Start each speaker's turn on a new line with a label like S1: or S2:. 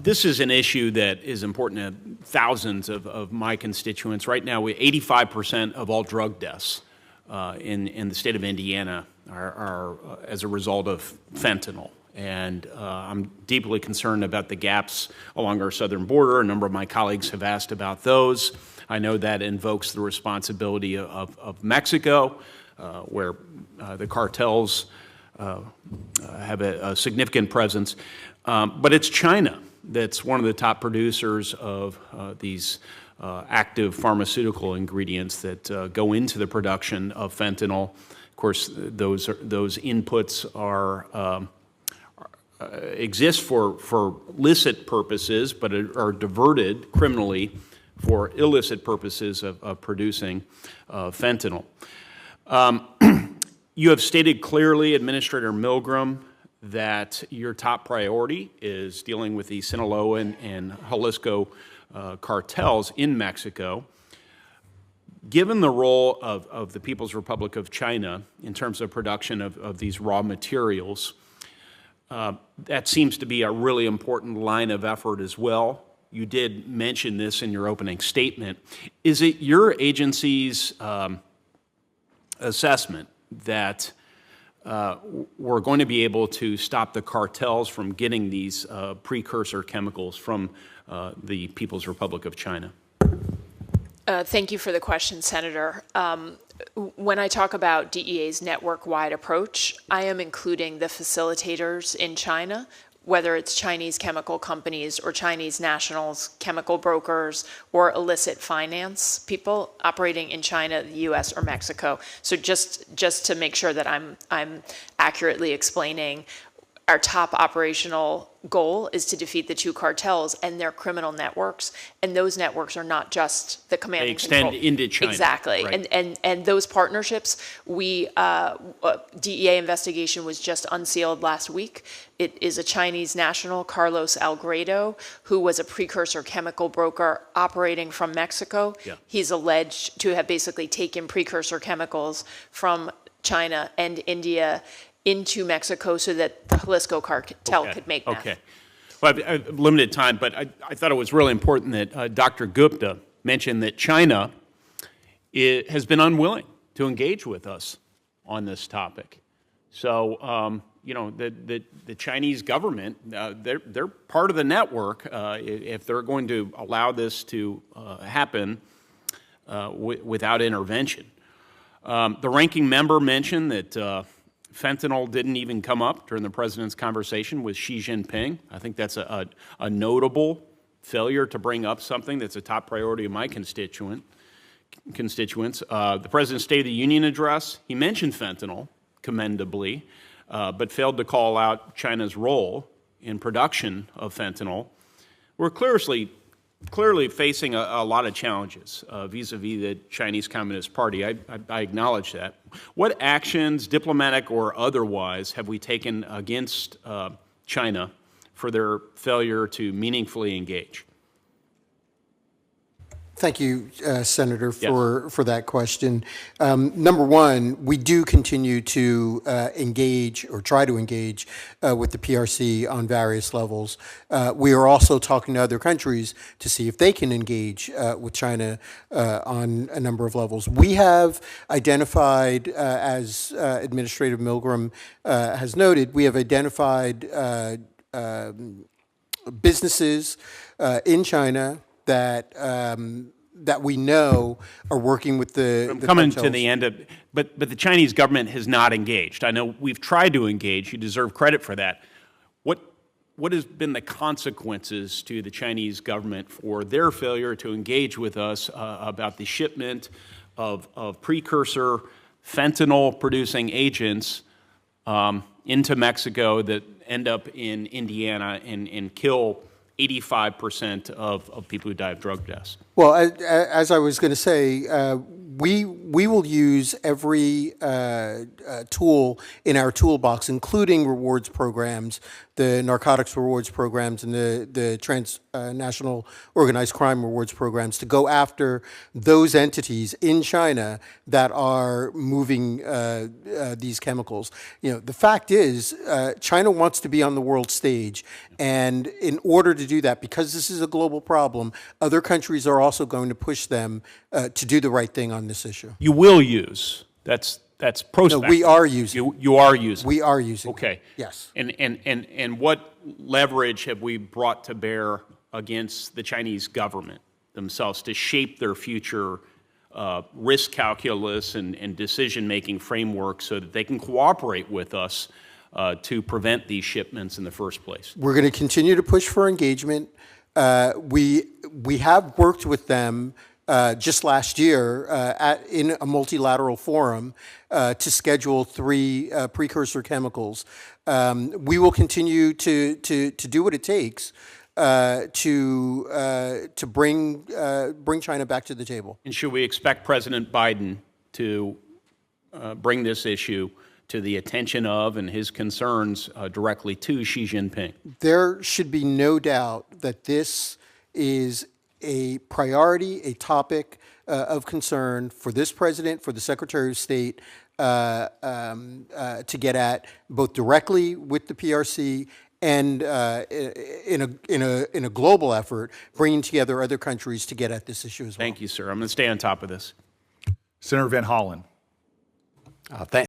S1: This is an issue that is important to thousands of my constituents. Right now, 85% of all drug deaths in the state of Indiana are as a result of fentanyl. And I'm deeply concerned about the gaps along our southern border. A number of my colleagues have asked about those. I know that invokes the responsibility of Mexico, where the cartels have a significant presence. But it's China that's one of the top producers of these active pharmaceutical ingredients that go into the production of fentanyl. Of course, those inputs exist for licit purposes, but are diverted criminally for illicit purposes of producing fentanyl. You have stated clearly, Administrator Milgram, that your top priority is dealing with the Sinaloa and Jalisco cartels in Mexico. Given the role of the People's Republic of China in terms of production of these raw materials, that seems to be a really important line of effort as well. You did mention this in your opening statement. Is it your agency's assessment that we're going to be able to stop the cartels from getting these precursor chemicals from the People's Republic of China?
S2: Thank you for the question, Senator. When I talk about DEA's network-wide approach, I am including the facilitators in China, whether it's Chinese chemical companies or Chinese nationals, chemical brokers, or illicit finance people operating in China, the U.S., or Mexico. So just to make sure that I'm accurately explaining, our top operational goal is to defeat the two cartels and their criminal networks, and those networks are not just the command and control.
S1: They extend into China.
S2: Exactly,
S1: right.
S2: and those partnerships, DEA investigation was just unsealed last week. It is a Chinese national, Carlos Algrado, who was a precursor chemical broker operating from Mexico.
S1: Yeah.
S2: He's alleged to have basically taken precursor chemicals from China and India into Mexico so that the Jalisco cartel could make meth.
S1: Okay. Well, I've limited time, but I thought it was really important that Dr. Gupta mentioned that China has been unwilling to engage with us on this topic. So, the Chinese government, they're part of the network if they're going to allow this to happen without intervention. The ranking member mentioned that fentanyl didn't even come up during the president's conversation with Xi Jinping. I think that's a notable failure to bring up something that's a top priority of my constituents. The president's State of the Union address, he mentioned fentanyl, commendably, but failed to call out China's role in production of fentanyl. We're clearly facing a lot of challenges vis-a-vis the Chinese Communist Party. I acknowledge that. What actions, diplomatic or otherwise, have we taken against China for their failure to meaningfully engage?
S3: Thank you, Senator, for that question. Number one, we do continue to engage or try to engage with the PRC on various levels. We are also talking to other countries to see if they can engage with China on a number of levels. We have identified, as Administrator Milgram has noted, we have identified businesses in China that we know are working with the
S1: I'm coming
S3: cartels.
S1: to the end of, but the Chinese government has not engaged. I know we've tried to engage. You deserve credit for that. What has been the consequences to the Chinese government for their failure to engage with us about the shipment of precursor fentanyl-producing agents into Mexico that end up in Indiana and kill 85% of people who die of drug deaths?
S3: Well, as I was going to say, we we will use every tool in our toolbox, including rewards programs, the narcotics rewards programs, and the transnational organized crime rewards programs, to go after those entities in China that are moving these chemicals. The fact is, China wants to be on the world stage, and in order to do that, because this is a global problem, other countries are also going to push them to do the right thing on this issue.
S1: You will use. That's prospective.
S3: No, we are using.
S1: You are using.
S3: We are using.
S1: Okay.
S3: Yes.
S1: And what leverage have we brought to bear against the Chinese government themselves to shape their future risk calculus and decision-making framework so that they can cooperate with us to prevent these shipments in the first place?
S3: We're going to continue to push for engagement. We have worked with them just last year in a multilateral forum to schedule 3 precursor chemicals. We will continue to do what it takes to bring China back to the table.
S1: And should we expect President Biden to bring this issue to the attention of and his concerns directly to Xi Jinping?
S3: There should be no doubt that this is a priority, a topic of concern for this president, for the Secretary of State, to get at both directly with the PRC and in a global effort, bringing together other countries to get at this issue as well.
S1: Thank you, sir. I'm going to stay on top of this.
S4: Senator Van Hollen.
S5: Thank